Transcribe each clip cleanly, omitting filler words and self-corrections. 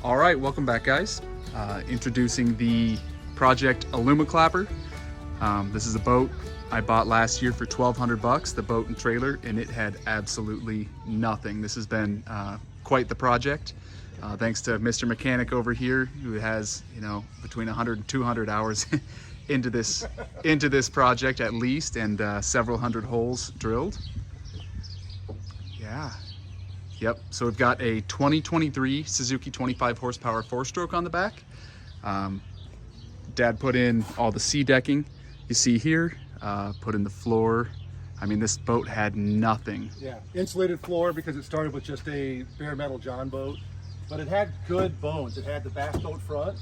All right, welcome back, guys. Introducing the Project Alumaclapper. This is a boat I bought last year for $1,200, the boat and trailer, and it had absolutely nothing. This has been quite the project. Thanks to Mr. Mechanic over here, who has, between 100 and 200 hours into this project at least, and several hundred holes drilled. Yeah. Yep, so we've got a 2023 Suzuki 25 horsepower four-stroke on the back. Dad put in all the sea decking you see here, put in the floor. I mean, this boat had nothing. Yeah, insulated floor because it started with just a bare metal John boat, but it had good bones. It had the bass boat front.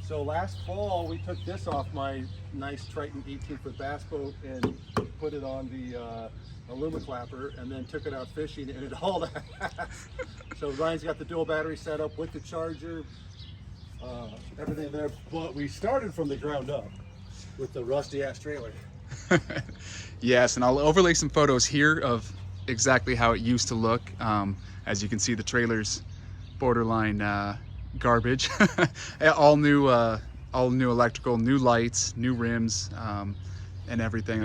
So last fall, we took this off my nice Triton 18-foot bass boat and put it on the Alumaclapper, and then took it out fishing, and it hauled out. So Ryan's got the dual battery set up with the charger, everything there. But we started from the ground up with the rusty ass trailer. Yes, and I'll overlay some photos here of exactly how it used to look. As you can see, the trailer's borderline garbage. all new electrical, new lights, new rims. And everything,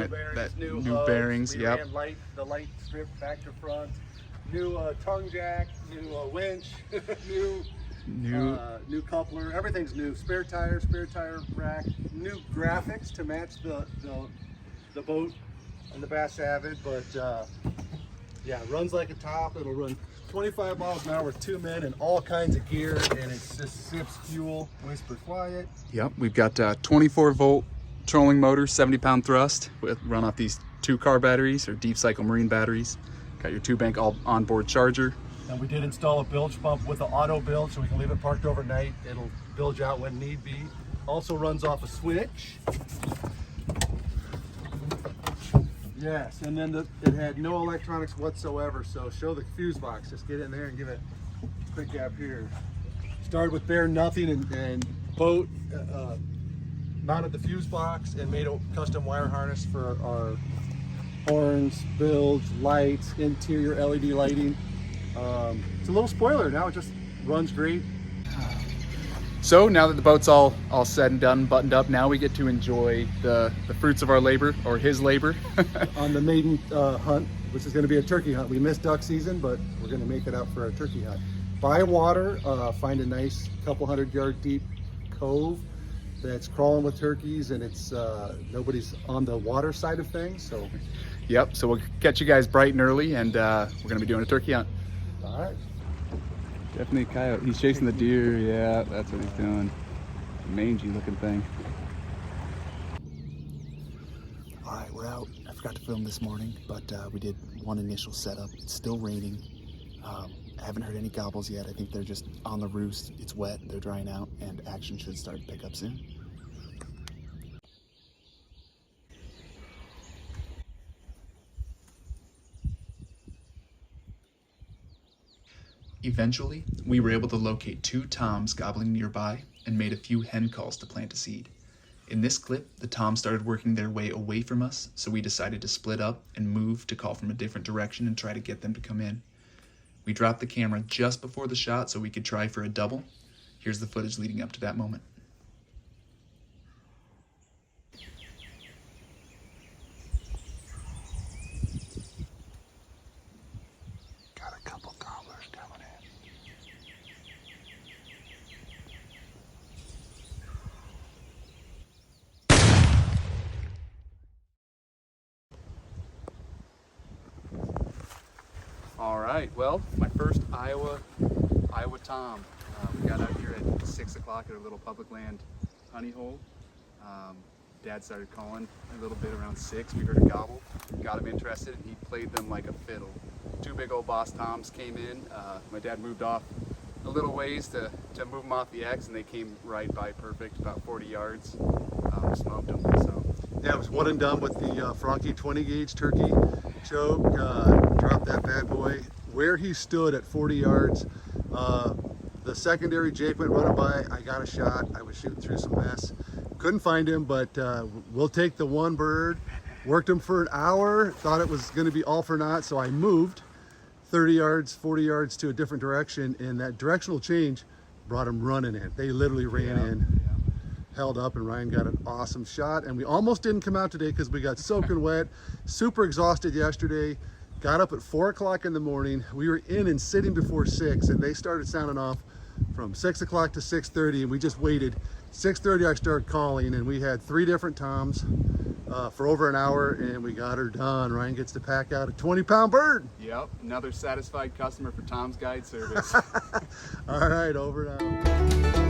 new bearings, we yep. ran the light strip back to front, new tongue jack, new winch, new coupler, everything's new. Spare tire rack, new graphics to match the boat and the Bass Avid. But yeah, runs like a top. It'll run 25 miles an hour with 2 men and all kinds of gear, and it just sips fuel. Whisper quiet. Yep, we've got 24-volt trolling motor, 70-pound thrust, run off these 2-car batteries or deep cycle marine batteries. Got your 2-bank onboard charger. And we did install a bilge pump with an auto bilge, so we can leave it parked overnight. It'll bilge out when need be. Also runs off a switch. Yes, and then it had no electronics whatsoever, so show the fuse box. Just get in there and give it a quick gap here. Started with bare nothing and boat. Mounted the fuse box and made a custom wire harness for our horns, bilge, lights, interior LED lighting. It's a little spoiler now, it just runs great. So now that the boat's all said and done, buttoned up, now we get to enjoy the fruits of our labor, or his labor. On the maiden hunt, which is going to be a turkey hunt. We missed duck season, but we're going to make it out for our turkey hunt. By water, find a nice couple 100-yard deep cove that's crawling with turkeys, and it's nobody's on the water side of things. So Yep, so we'll catch you guys bright and early, and we're gonna be doing a turkey hunt. all right. Definitely a coyote. He's chasing the deer. Yeah, that's what he's doing. Mangy looking thing. All right, we're out. I forgot to film this morning, but we did one initial setup. It's still raining. I haven't heard any gobbles yet. I think they're just on the roost. It's wet, they're drying out, and action should start to pick up soon. Eventually, we were able to locate 2 toms gobbling nearby and made a few hen calls to plant a seed. In this clip, the toms started working their way away from us, so we decided to split up and move to call from a different direction and try to get them to come in. We dropped the camera just before the shot so we could try for a double. Here's the footage leading up to that moment. Got a couple gobblers coming in. All right, well, my first Iowa tom. We got out here at 6 o'clock at a little public land honey hole. Dad started calling a little bit around 6. We heard a gobble, got him interested, and he played them like a fiddle. 2 big old boss toms came in. My dad moved off a little ways to move them off the X, and they came right by perfect, about 40 yards. Smoked them. So Yeah, it was one and done with the Franke 20 gauge turkey choke. Dropped that bad boy where he stood at 40 yards. The secondary Jake went running by. I got a shot. I was shooting through some mess. Couldn't find him, but we'll take the one bird. Worked him for an hour. Thought it was going to be all for naught, so I moved 30 yards, 40 yards to a different direction, and that directional change brought them running in. They literally ran in, held up, and Ryan got an awesome shot. And we almost didn't come out today because we got soaking wet, super exhausted yesterday. Got up at 4 o'clock in the morning. We were in and sitting before 6, and they started sounding off from 6 o'clock to 6:30, and we just waited. 6:30 I started calling, and we had 3 different toms for over an hour, and we got her done. Ryan gets to pack out a 20-pound bird. Yep, another satisfied customer for Tom's Guide Service. All right, over and out.